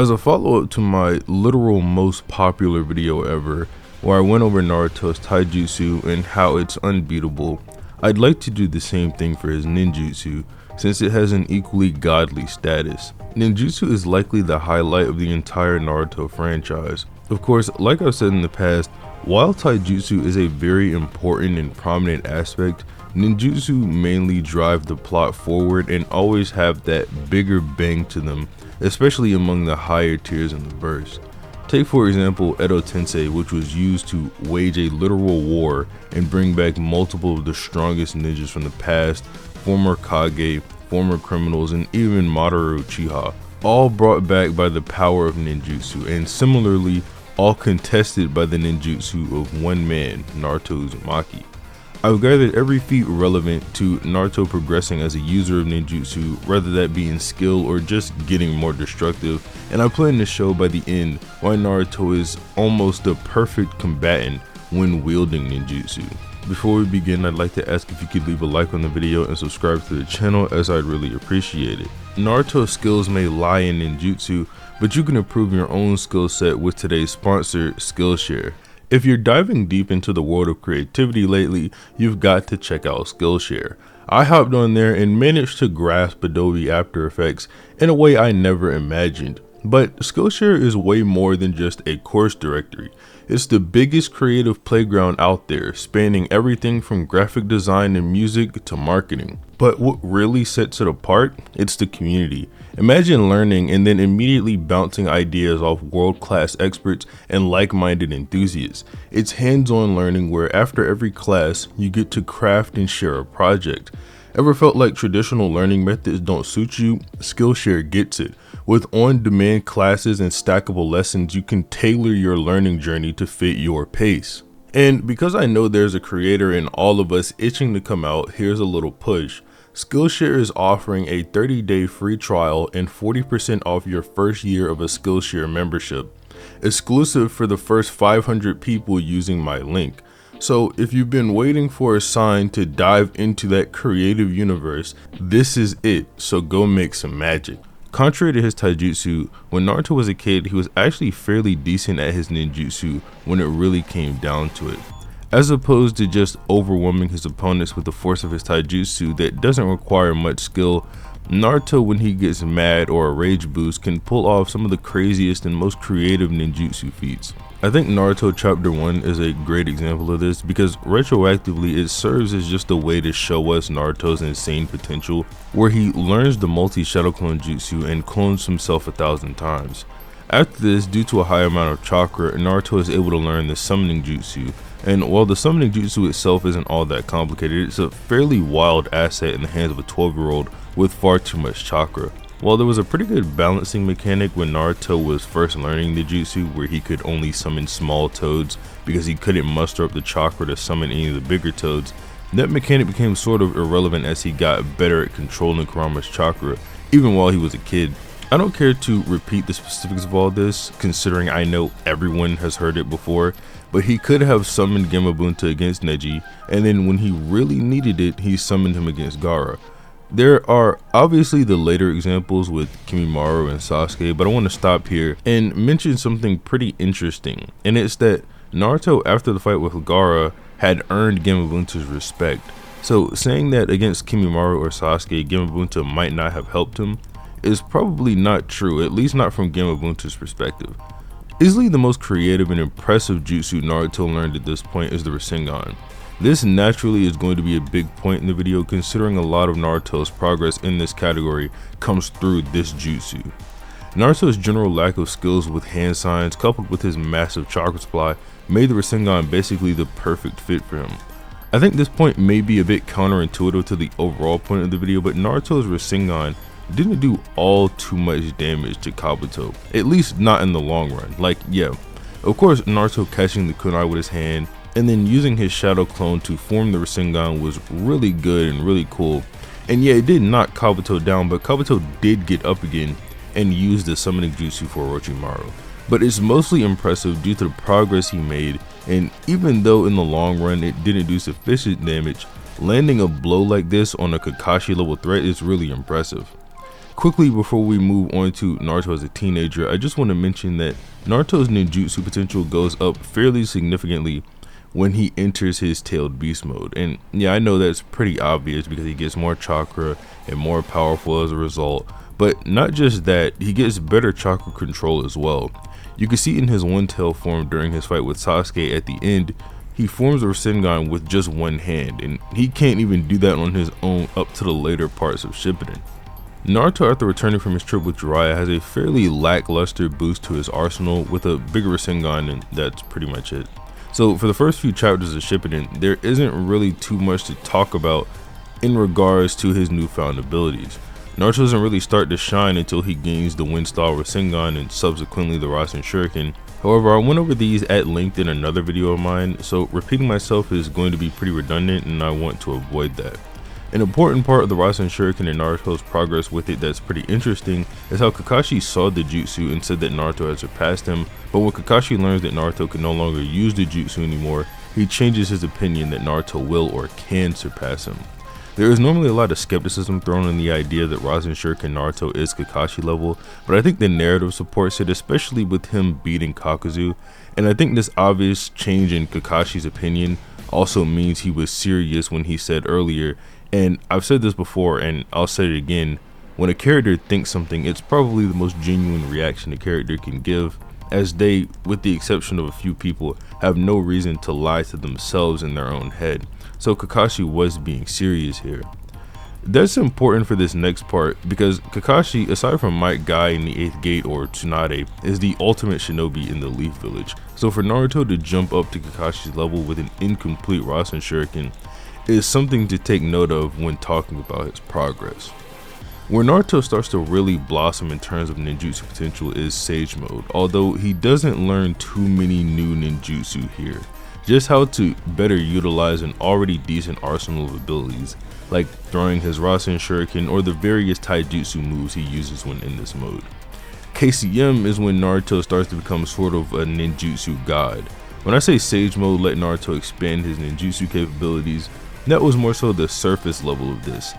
As a follow-up to my literal most popular video ever, where I went over Naruto's taijutsu and how it's unbeatable, I'd like to do the same thing for his ninjutsu, since it has an equally godly status. Ninjutsu is likely the highlight of the entire Naruto franchise. Of course, like I've said in the past, while taijutsu is a very important and prominent aspect, ninjutsu mainly drive the plot forward and always have that bigger bang to them, especially among the higher tiers in the verse. Take for example Edo Tensei, which was used to wage a literal war and bring back multiple of the strongest ninjas from the past, former Kage, former criminals, and even Mamoru Uchiha, all brought back by the power of ninjutsu, and similarly all contested by the ninjutsu of one man, Naruto Uzumaki. I've gathered every feat relevant to Naruto progressing as a user of ninjutsu, whether that be in skill or just getting more destructive, and I plan to show by the end why Naruto is almost the perfect combatant when wielding ninjutsu. Before we begin, I'd like to ask if you could leave a like on the video and subscribe to the channel, as I'd really appreciate it. Naruto's skills may lie in ninjutsu, but you can improve your own skill set with today's sponsor, Skillshare. If you're diving deep into the world of creativity lately, you've got to check out Skillshare. I hopped on there and managed to grasp Adobe After Effects in a way I never imagined. But Skillshare is way more than just a course directory. It's the biggest creative playground out there, spanning everything from graphic design and music to marketing. But what really sets it apart? It's the community. Imagine learning and then immediately bouncing ideas off world-class experts and like-minded enthusiasts. It's hands-on learning where after every class, you get to craft and share a project. Ever felt like traditional learning methods don't suit you? Skillshare gets it. With on-demand classes and stackable lessons, you can tailor your learning journey to fit your pace. And because I know there's a creator in all of us itching to come out, here's a little push. Skillshare is offering a 30-day free trial and 40% off your first year of a Skillshare membership, exclusive for the first 500 people using my link. So if you've been waiting for a sign to dive into that creative universe, this is it, so go make some magic. Contrary to his taijutsu, when Naruto was a kid, he was actually fairly decent at his ninjutsu when it really came down to it. As opposed to just overwhelming his opponents with the force of his taijutsu that doesn't require much skill, Naruto, when he gets mad or a rage boost, can pull off some of the craziest and most creative ninjutsu feats. I think Naruto Chapter 1 is a great example of this because retroactively it serves as just a way to show us Naruto's insane potential, where he learns the multi-shadow clone jutsu and clones himself 1,000 times. After this, due to a high amount of chakra, Naruto is able to learn the summoning jutsu, and while the summoning jutsu itself isn't all that complicated, it's a fairly wild asset in the hands of a 12-year-old with far too much chakra. While there was a pretty good balancing mechanic when Naruto was first learning the jutsu, where he could only summon small toads because he couldn't muster up the chakra to summon any of the bigger toads, that mechanic became sort of irrelevant as he got better at controlling Kurama's chakra, even while he was a kid. I don't care to repeat the specifics of all this, considering I know everyone has heard it before, but he could have summoned Gamabunta against Neji, and then when he really needed it, he summoned him against Gaara. There are obviously the later examples with Kimimaro and Sasuke, but I want to stop here and mention something pretty interesting, and it's that Naruto, after the fight with Gaara, had earned Gamabunta's respect. So saying that against Kimimaro or Sasuke, Gamabunta might not have helped him is probably not true, at least not from Gamabunta's perspective. Easily the most creative and impressive jutsu Naruto learned at this point is the Rasengan. This naturally is going to be a big point in the video, considering a lot of Naruto's progress in this category comes through this jutsu. Naruto's general lack of skills with hand signs, coupled with his massive chakra supply, made the Rasengan basically the perfect fit for him. I think this point may be a bit counterintuitive to the overall point of the video, but Naruto's Rasengan didn't do all too much damage to Kabuto, at least not in the long run. Like, yeah, of course Naruto catching the kunai with his hand and then using his shadow clone to form the Rasengan was really good and really cool, and yeah, it did knock Kabuto down, but Kabuto did get up again and use the summoning jutsu for Orochimaru. But it's mostly impressive due to the progress he made, and even though in the long run it didn't do sufficient damage, landing a blow like this on a Kakashi level threat is really impressive. Quickly before we move on to Naruto as a teenager, I just want to mention that Naruto's ninjutsu potential goes up fairly significantly when he enters his tailed beast mode. And yeah, I know that's pretty obvious because he gets more chakra and more powerful as a result, but not just that, he gets better chakra control as well. You can see in his one tail form during his fight with Sasuke at the end, he forms a Rasengan with just one hand, and he can't even do that on his own up to the later parts of Shippuden. Naruto, after returning from his trip with Jiraiya, has a fairly lackluster boost to his arsenal with a bigger Rasengan, and that's pretty much it. So for the first few chapters of Shippuden, there isn't really too much to talk about in regards to his newfound abilities. Naruto doesn't really start to shine until he gains the Wind Style Rasengan and subsequently the Rasen Shuriken. However, I went over these at length in another video of mine, so repeating myself is going to be pretty redundant and I want to avoid that. An important part of the Rasen Shuriken and Naruto's progress with it that's pretty interesting is how Kakashi saw the jutsu and said that Naruto had surpassed him, but when Kakashi learns that Naruto can no longer use the jutsu anymore, he changes his opinion that Naruto will or can surpass him. There is normally a lot of skepticism thrown on the idea that Rasen Shuriken Naruto is Kakashi level, but I think the narrative supports it, especially with him beating Kakuzu, and I think this obvious change in Kakashi's opinion also means he was serious when he said earlier, and I've said this before and I'll say it again, when a character thinks something, it's probably the most genuine reaction a character can give, as they, with the exception of a few people, have no reason to lie to themselves in their own head. So Kakashi was being serious here. That's important for this next part because Kakashi, aside from Might Guy in the 8th Gate or Tsunade, is the ultimate shinobi in the Leaf Village. So for Naruto to jump up to Kakashi's level with an incomplete Rasen Shuriken is something to take note of when talking about his progress. Where Naruto starts to really blossom in terms of ninjutsu potential is Sage Mode, although he doesn't learn too many new ninjutsu here. Just how to better utilize an already decent arsenal of abilities, like throwing his Rasen Shuriken or the various taijutsu moves he uses when in this mode. KCM is when Naruto starts to become sort of a ninjutsu god. When I say Sage Mode let Naruto expand his ninjutsu capabilities, that was more so the surface level of this.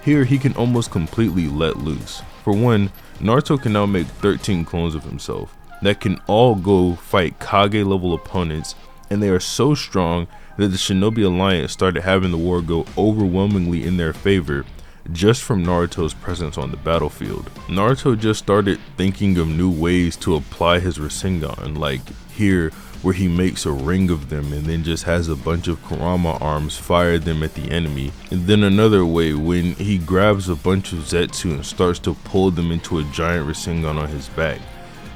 Here he can almost completely let loose. For one, Naruto can now make 13 clones of himself that can all go fight Kage level opponents, and they are so strong that the Shinobi Alliance started having the war go overwhelmingly in their favor just from Naruto's presence on the battlefield. Naruto just started thinking of new ways to apply his Rasengan, like here where he makes a ring of them and then just has a bunch of Kurama arms fire them at the enemy, and then another way when he grabs a bunch of Zetsu and starts to pull them into a giant Rasengan on his back.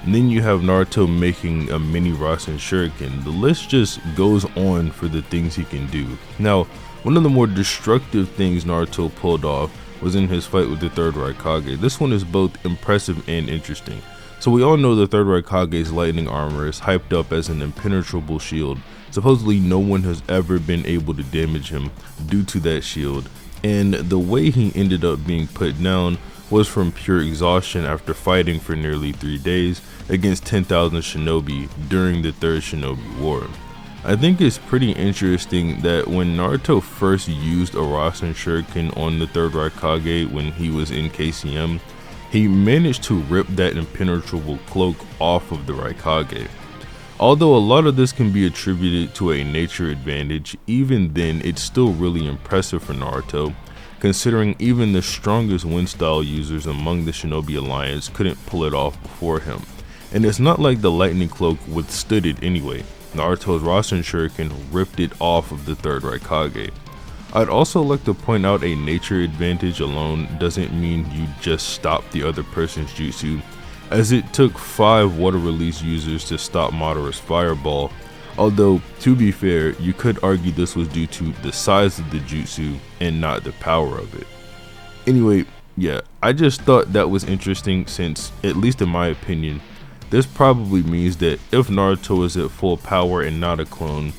And then you have Naruto making a mini Rasen Shuriken. The list just goes on for the things he can do. Now, one of the more destructive things Naruto pulled off was in his fight with the Third Raikage. This one is both impressive and interesting. So we all know the Third Raikage's lightning armor is hyped up as an impenetrable shield. Supposedly no one has ever been able to damage him due to that shield, and the way he ended up being put down was from pure exhaustion after fighting for nearly 3 days against 10,000 shinobi during the Third Shinobi War. I think it's pretty interesting that when Naruto first used a Rasen Shuriken on the Third Raikage when he was in KCM, he managed to rip that impenetrable cloak off of the Raikage. Although a lot of this can be attributed to a nature advantage, even then it's still really impressive for Naruto, considering even the strongest wind style users among the Shinobi Alliance couldn't pull it off before him. And it's not like the lightning cloak withstood it anyway. Naruto's Rasen Shuriken ripped it off of the Third Raikage. I'd also like to point out a nature advantage alone doesn't mean you just stop the other person's jutsu, as it took 5 water release users to stop Madara's fireball, although to be fair, you could argue this was due to the size of the jutsu and not the power of it. Anyway, yeah, I just thought that was interesting since, at least in my opinion, this probably means that if Naruto is at full power and not a clone,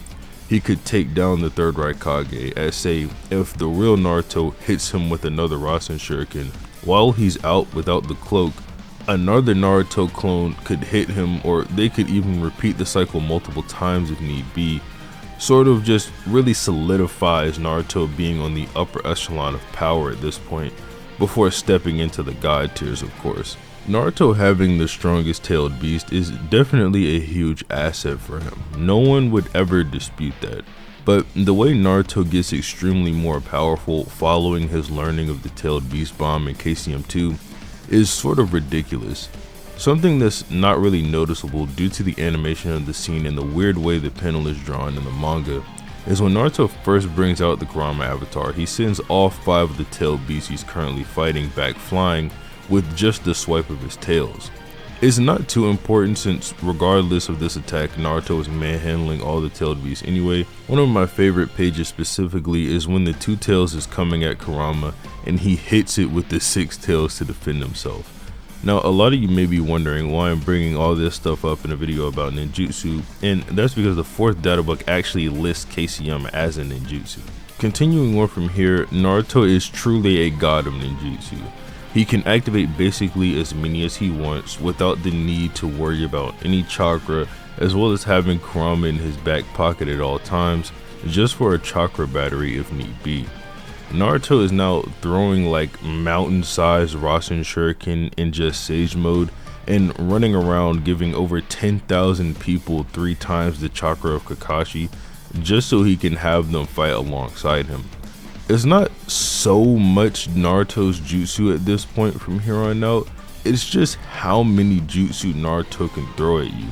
he could take down the Third Raikage, as say, if the real Naruto hits him with another Rasen Shuriken, while he's out without the cloak, another Naruto clone could hit him, or they could even repeat the cycle multiple times if need be. Sort of just really solidifies Naruto being on the upper echelon of power at this point. before stepping into the god tiers, of course. Naruto having the strongest tailed beast is definitely a huge asset for him. No one would ever dispute that. But the way Naruto gets extremely more powerful following his learning of the tailed beast bomb in KCM 2 is sort of ridiculous. Something that's not really noticeable due to the animation of the scene and the weird way the panel is drawn in the manga is when Naruto first brings out the Kurama avatar, he sends all 5 of the tailed beasts he's currently fighting back flying with just the swipe of his tails. It's not too important since regardless of this attack, Naruto is manhandling all the tailed beasts anyway. One of my favorite pages specifically is when the 2 tails is coming at Kurama and he hits it with the 6 tails to defend himself. Now, a lot of you may be wondering why I'm bringing all this stuff up in a video about ninjutsu, and that's because the 4th data book actually lists KCM as a ninjutsu. Continuing on from here, Naruto is truly a god of ninjutsu. He can activate basically as many as he wants without the need to worry about any chakra, as well as having Kurama in his back pocket at all times, just for a chakra battery if need be. Naruto is now throwing like mountain-sized Rasen Shuriken in just Sage mode and running around giving over 10,000 people 3 times the chakra of Kakashi just so he can have them fight alongside him. It's not so much Naruto's jutsu at this point from here on out, it's just how many jutsu Naruto can throw at you.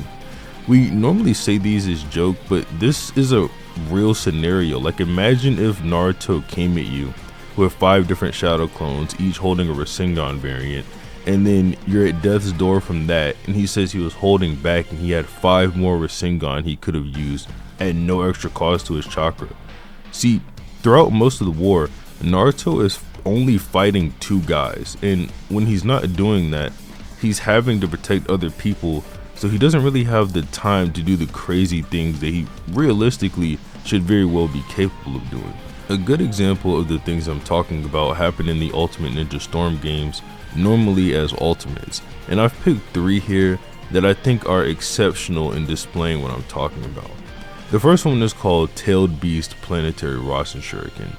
We normally say these as joke, but this is a real scenario. Like, imagine if Naruto came at you with 5 different shadow clones, each holding a Rasengan variant, and then you're at death's door from that, and he says he was holding back and he had 5 more Rasengan he could have used at no extra cost to his chakra. See, throughout most of the war, Naruto is only fighting 2 guys, and when he's not doing that, he's having to protect other people, so he doesn't really have the time to do the crazy things that he realistically should very well be capable of doing. A good example of the things I'm talking about happen in the Ultimate Ninja Storm games, normally as ultimates, and I've picked 3 here that I think are exceptional in displaying what I'm talking about. The first one is called Tailed Beast Planetary Rasen Shuriken.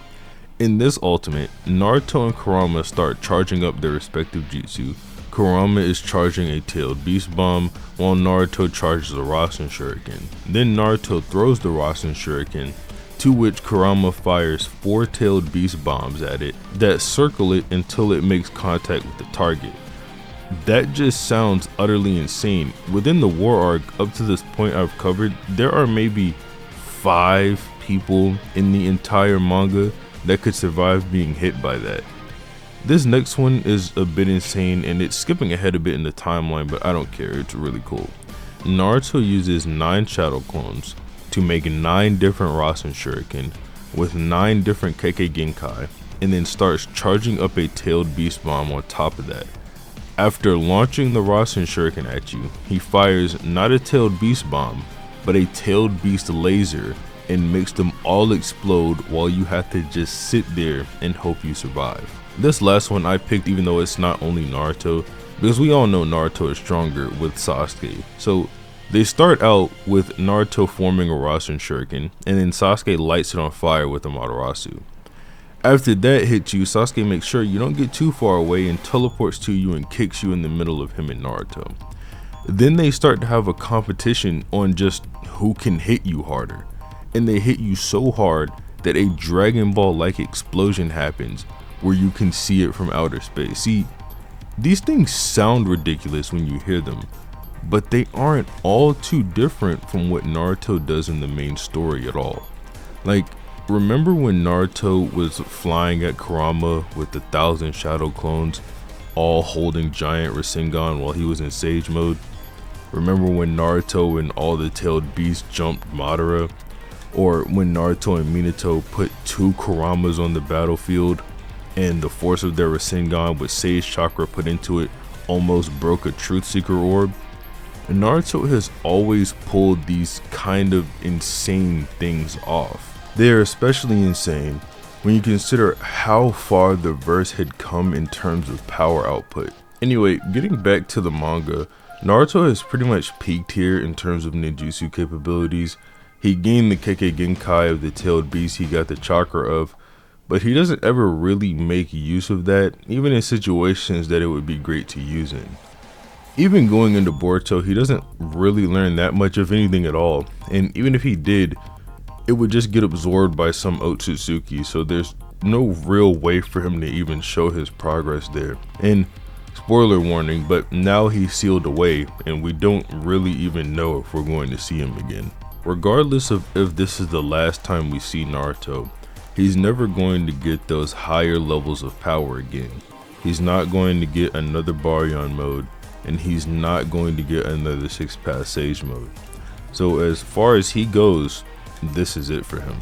In this ultimate, Naruto and Kurama start charging up their respective jutsu. Kurama is charging a Tailed Beast Bomb, while Naruto charges a Rasen Shuriken. Then Naruto throws the Rasen Shuriken, to which Kurama fires 4 Tailed Beast Bombs at it that circle it until it makes contact with the target. That just sounds utterly insane. Within the war arc up to this point I've covered, there are maybe 5 people in the entire manga that could survive being hit by that. This next one is a bit insane and it's skipping ahead a bit in the timeline, but I don't care, it's really cool. Naruto uses 9 shadow clones to make 9 different Rasen Shuriken with 9 different Kekkei Genkai, and then starts charging up a Tailed Beast Bomb on top of that. After launching the Rasen Shuriken at you, he fires not a Tailed Beast Bomb, but a Tailed Beast Laser and makes them all explode while you have to just sit there and hope you survive. This last one I picked even though it's not only Naruto, because we all know Naruto is stronger with Sasuke. So they start out with Naruto forming a Rasen Shuriken, and then Sasuke lights it on fire with Amaterasu. After that hits you, Sasuke makes sure you don't get too far away and teleports to you and kicks you in the middle of him and Naruto. Then they start to have a competition on just who can hit you harder, and they hit you so hard that a Dragon Ball like explosion happens where you can see it from outer space. See, these things sound ridiculous when you hear them, but they aren't all too different from what Naruto does in the main story at all. Like, remember when Naruto was flying at Kurama with 1,000 shadow clones, all holding giant Rasengan while he was in Sage mode? Remember when Naruto and all the tailed beasts jumped Madara? Or when Naruto and Minato put 2 Kuramas on the battlefield and the force of their Rasengan with Sage Chakra put into it almost broke a Truth Seeker orb? Naruto has always pulled these kind of insane things off. They are especially insane when you consider how far the verse had come in terms of power output. Anyway, getting back to the manga, Naruto has pretty much peaked here in terms of ninjutsu capabilities. He gained the Kekkei Genkai of the tailed beast he got the chakra of, but he doesn't ever really make use of that, even in situations that it would be great to use in. Even going into Boruto, he doesn't really learn that much of anything at all, and even if he did, it would just get absorbed by some Otsutsuki, so there's no real way for him to even show his progress there. And spoiler warning, but now he's sealed away and we don't really even know if we're going to see him again. Regardless of if this is the last time we see Naruto, he's never going to get those higher levels of power again. He's not going to get another Baryon mode, and he's not going to get another 6-path Sage mode. So as far as he goes, this is it for him.